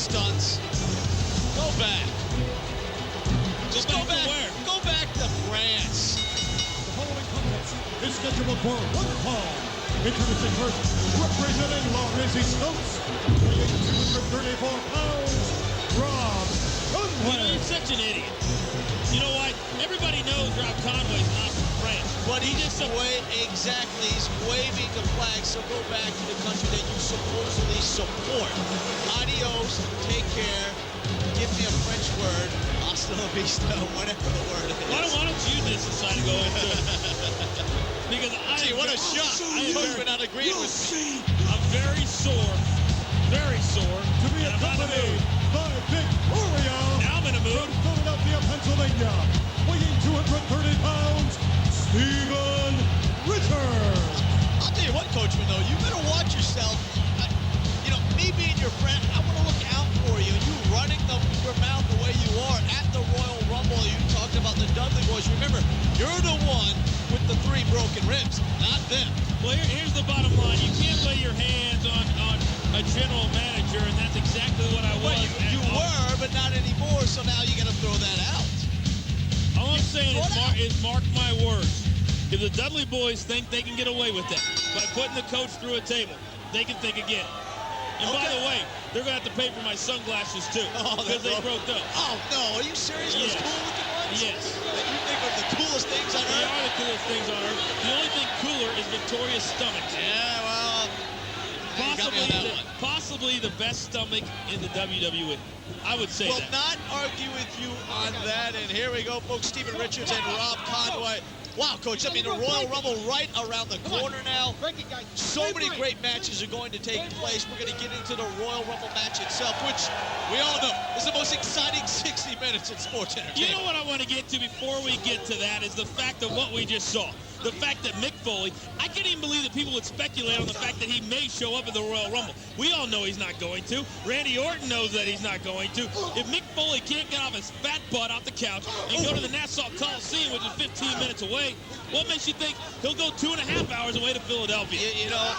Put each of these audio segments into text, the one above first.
stunts. Go back. Just go back. Where? Go back to France. The following contest is scheduled for one fall. Introducing first, representing La Racing Stunts, weighing 234 pounds, Rob Conway. You're such an idiot. You know what? Everybody knows Rob Conway's not from France. But he just exactly. He's waving the flag. So go back to the country that you supposedly support. Adios. Take care. Give me a French word. Hasta la vista. Whatever the word is. Why don't you just decide to go into it? Because Gee, what a shock. You're not agreeing with me. I'm very sore. Very sore. To be accompanied by Victoria. Now I'm in a mood. From Philadelphia, Pennsylvania, weighing 230 pounds, Steven Richards. I'll tell you what, Coachman, though, you better watch yourself. Me being your friend, I want to look out for you. You running your mouth the way you are at the Royal Rumble. You talked about the Dudley Boys. Remember, you're the one with the 3 broken ribs, not them. Well, here's the bottom line. You can't lay your hands on a general manager, and that's exactly what I was. Well, you were, but not anymore, so now you got to throw that out. All I'm saying is mark my words. If the Dudley Boys think they can get away with that by putting the coach through a table, they can think again. And by the way, they're going to have to pay for my sunglasses, too, because they broke those. Oh, no. Are you serious? Those cool-looking ones? Yes. That you think are the coolest things on earth? They are the coolest things on earth. The only thing cooler is Victoria's stomach. Yeah, well, possibly the best stomach in the WWE. I would say that. Will not argue with you on that. And here we go, folks. Steven Richards and Rob Conway. Wow, Coach, I mean, the Royal Rumble right around the corner now. So many great matches are going to take place. We're going to get into the Royal Rumble match itself, which we all know is the most exciting 60 minutes in sports entertainment. You know what I want to get to before we get to that is the fact of what we just saw. The fact that Mick Foley, I can't even believe that people would speculate on the fact that he may show up at the Royal Rumble. We all know he's not going to. Randy Orton knows that he's not going to. If Mick Foley can't get off his fat butt off the couch and go to the Nassau Coliseum, which is 15 minutes away, what makes you think he'll go 2.5 hours away to Philadelphia? You know,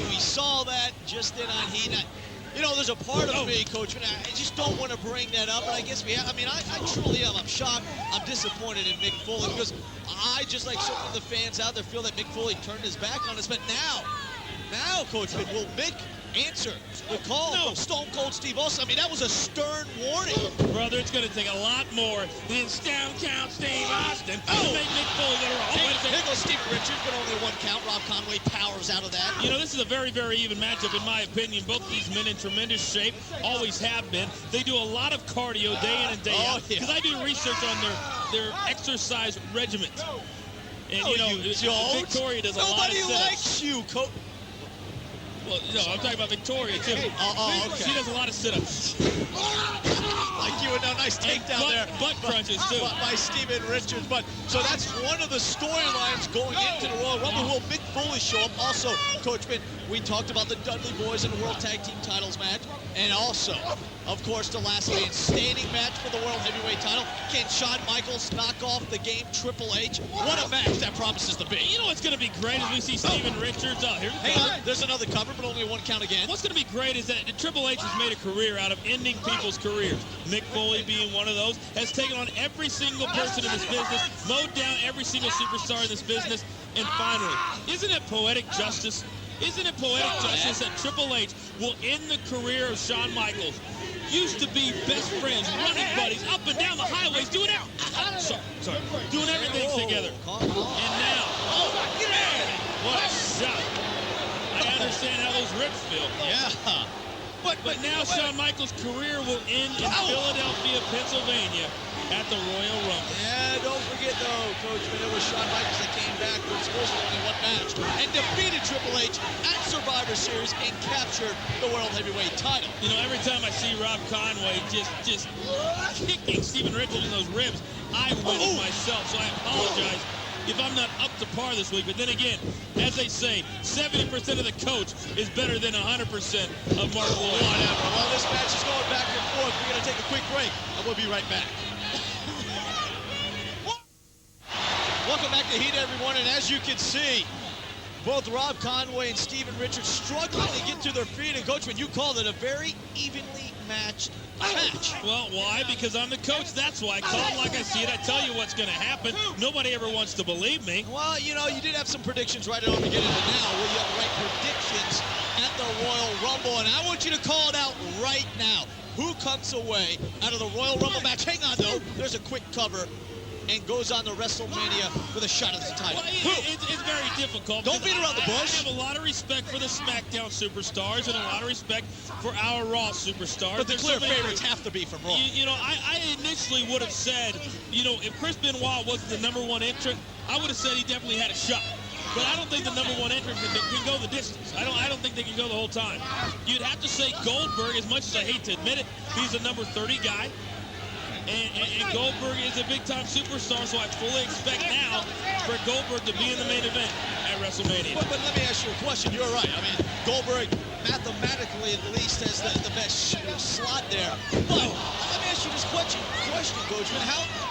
we saw that just in on heat. You know, there's a part of me, Coach, and I just don't want to bring that up, but I guess we have. I mean, I truly am. I'm shocked. I'm disappointed in Mick Foley because I, just like some of the fans out there, feel that Mick Foley turned his back on us. But now, Coach, will Mick answer the call from Stone Cold Steve Austin? I mean, that was a stern warning. Brother, it's going to take a lot more than Stone Cold Steve Austin to make Mick Foley go wrong. Here goes Steve Richards, but only 1 count. Rob Conway powers out of that. You know, this is a very, very even matchup, in my opinion. Both these men in tremendous shape, always have been. They do a lot of cardio day in and day out. Because I do research on their exercise regimen. And, you know, Victoria does a lot of Nobody sit-ups. likes you, Coach. Well, no, I'm talking about Victoria, too. Okay. She does a lot of sit-ups. Like you would know, nice takedown there. Butt crunches, too. By Steven Richards. But so that's one of the storylines going into the Royal Rumble. Will Mick Foley show up? Also, Coach Ben, we talked about the Dudley Boys in the World Tag Team Titles match. And also, of course, the last man standing match for the World Heavyweight title. Can Shawn Michaels knock off the game Triple H? What a match that promises to be. You know what's going to be great is we see Steven Richards. Oh, here's the Hang on, there's another cover, but only 1 count again. What's going to be great is that Triple H has made a career out of ending people's careers. Mick Foley being one of those, has taken on every single person in this business, mowed down every single superstar in this business, and finally, isn't it poetic justice? Isn't it poetic justice that Triple H will end the career of Shawn Michaels? Used to be best friends, running buddies, up and down the highways, doing doing everything together. And now, what a shot. I understand how those ribs feel. Yeah. But now Shawn Michaels' career will end in Philadelphia, Pennsylvania at the Royal Rumble. Yeah, don't forget, though, Coach, when it was Shawn Michaels that came back with supposedly only 1 match and defeated Triple H at Survivor Series and captured the World Heavyweight title. You know, every time I see Rob Conway just kicking Steven Richards in those ribs, I wince myself, so I apologize if I'm not up to par this week. But then again, as they say, 70% of the coach is better than 100% of Mark Lloyd. Well, this match is going back and forth. We're going to take a quick break, and we'll be right back. Welcome back to Heat, everyone, and as you can see, Both Rob Conway and Steven Richards struggling to get to their feet. And, Coach, when you called it a very evenly matched match. Well, why? Because I'm the coach. That's why. I call it like I see it. I tell you what's going to happen. Nobody ever wants to believe me. Well, you know, you did have some predictions right at the beginning, but now where you have the right predictions at the Royal Rumble. And I want you to call it out right now. Who comes away out of the Royal Rumble match? Hang on, though. There's a quick cover. And goes on to WrestleMania with a shot at the title. Well, it's very difficult. Don't beat around the bush. I have a lot of respect for the SmackDown superstars and a lot of respect for our Raw superstars. But the clear favorites have to be from Raw. You know, I initially would have said, you know, if Chris Benoit wasn't the #1 entrant, I would have said he definitely had a shot. But I don't think the #1 entrant can go the distance. I don't think they can go the whole time. You'd have to say Goldberg, as much as I hate to admit it, he's a number 30 guy. And Goldberg is a big-time superstar, so I fully expect now for Goldberg to be in the main event at WrestleMania. But let me ask you a question. You're right. I mean, Goldberg, mathematically at least, has the best slot there. But let me ask you this question, Coach.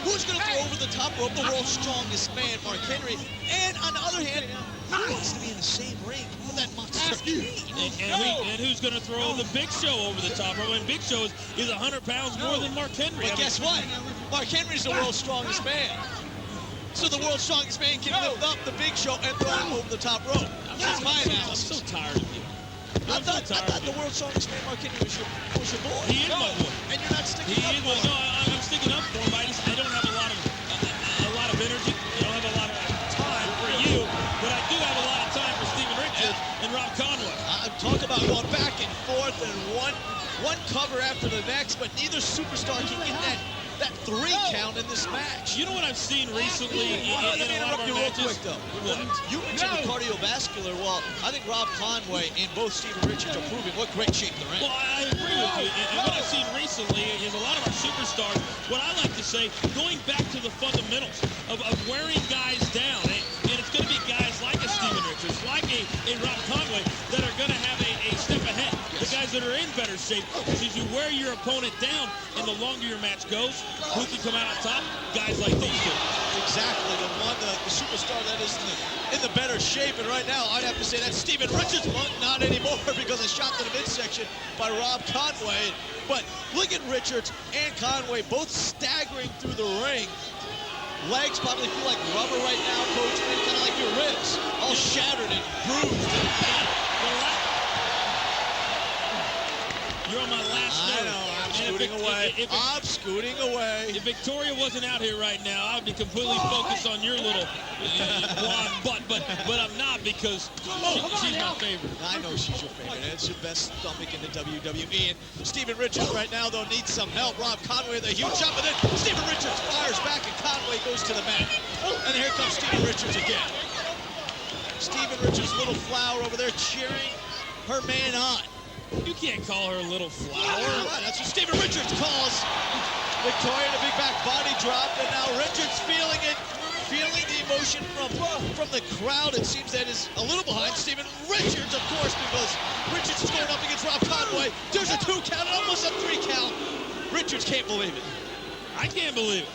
Who's going to throw over the top rope the world's strongest man, Mark Henry? And on the other hand, who wants to be in the same ring with that monster? And who's going to throw the Big Show over the top rope? And Big Show is 100 pounds more than Mark Henry. But guess what? Mark Henry's the world's strongest man. So the world's strongest man can lift up the Big Show and throw him over the top rope. That's my analysis. I'm so tired of you. I thought the world's strongest man, Mark Henry, was your boy. He is my boy. And you're not sticking up for him. No, I'm sticking up for him. I don't have a lot of energy. I don't have a lot of time for you. But I do have a lot of time for Steven Richards and Rob Conway. Talk about going back and forth and one cover after the next, but neither superstar can get that 3 count in this match. You know what I've seen recently in a lot of our matches? Real quick, though. What? You mentioned the cardiovascular. Well, I think Rob Conway and both Steven Richards are proving what great shape they're in. Well, I agree with you. And what I've seen recently is a lot of our superstars, what I like to say, going back to the fundamentals of wearing guys down. And it's going to be guys like a Steven Richards, like a Rob Conway, that are going to have a step ahead. The guys that are in better shape, because you wear your opponent down, and the longer your match goes, who can come out on top? Guys like these two. Exactly, the superstar that is in the better shape. And right now, I'd have to say that's Steven Richards, but not anymore because a shot to the midsection by Rob Conway. But look at Richards and Conway both staggering through the ring. Legs probably feel like rubber right now, Coach, kind of like your ribs, all shattered and bruised. You're on my last nerve. I know, I'm scooting away. I'm scooting away. If Victoria wasn't out here right now, I'd be completely focused on your little blonde butt, but I'm not because she's my favorite. I know she's your favorite. It's your best stomach in the WWE. And Steven Richards right now, though, needs some help. Rob Conway with a huge shot, but then Steven Richards fires back and Conway goes to the mat. And here comes Steven Richards again. Steven Richards, little flower over there cheering her man on. You can't call her a little flower. That's what Steven Richards calls Victoria, the big back body drop. And now Richards feeling it, feeling the emotion from the crowd. It seems that is a little behind Steven Richards, of course, because Richards is going up against Rob Conway. There's a 2 count, almost a 3 count. Richards can't believe it. I can't believe it.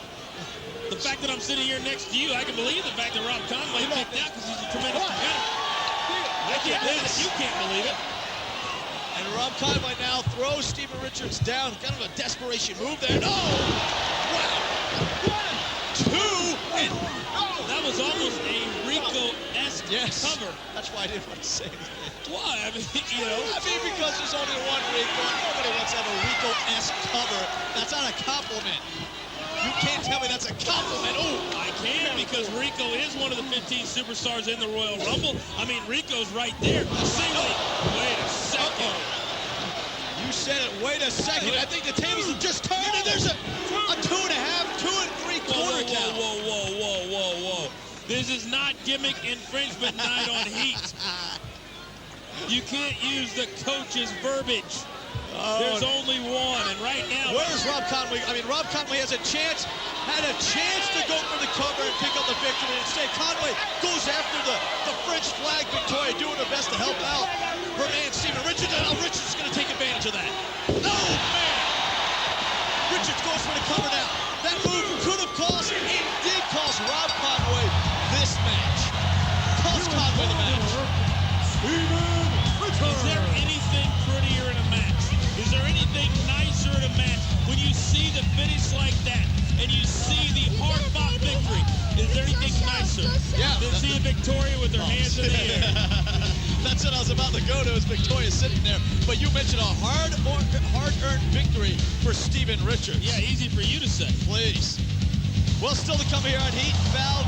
The fact that I'm sitting here next to you, I can believe the fact that Rob Conway kicked out because he's a tremendous competitor. I can't believe it. You can't believe it. And Rob Conway now throws Steven Richards down. Kind of a desperation move there. No! Wow! 2 and... That was almost a Rico-esque cover. That's why I didn't want to say anything. Why? I mean, you know. I mean, because there's only one Rico. Nobody wants to have a Rico-esque cover. That's not a compliment. You can't tell me that's a compliment. Oh, I can, because Rico is one of the 15 superstars in the Royal Rumble. I mean, Rico's right there. Wait a second. You said it. Wait a second. I think the tables have just turned, and there's a 2.5, 2 3/4 count. Whoa. This is not gimmick infringement night on Heat. You can't use the coach's verbiage. There's only one, and right now... Where's Rob Conway? I mean, Rob Conway had a chance to go for the cover and pick up the victory. Instead, Conway goes after the French flag. Victoria doing her best to help out her man, Steven Richards, and now Richards is going to take advantage of that. Oh, man! Richards goes for the cover now. That move could have cost, it did cost Rob Conway this match. Cost Conway the match. Yeah. Seeing Victoria with her hands in the air. That's what I was about to go to, is Victoria sitting there. But you mentioned a hard-earned victory for Steven Richards. Yeah, easy for you to say. Please. Well, still to come here on Heat and Foul.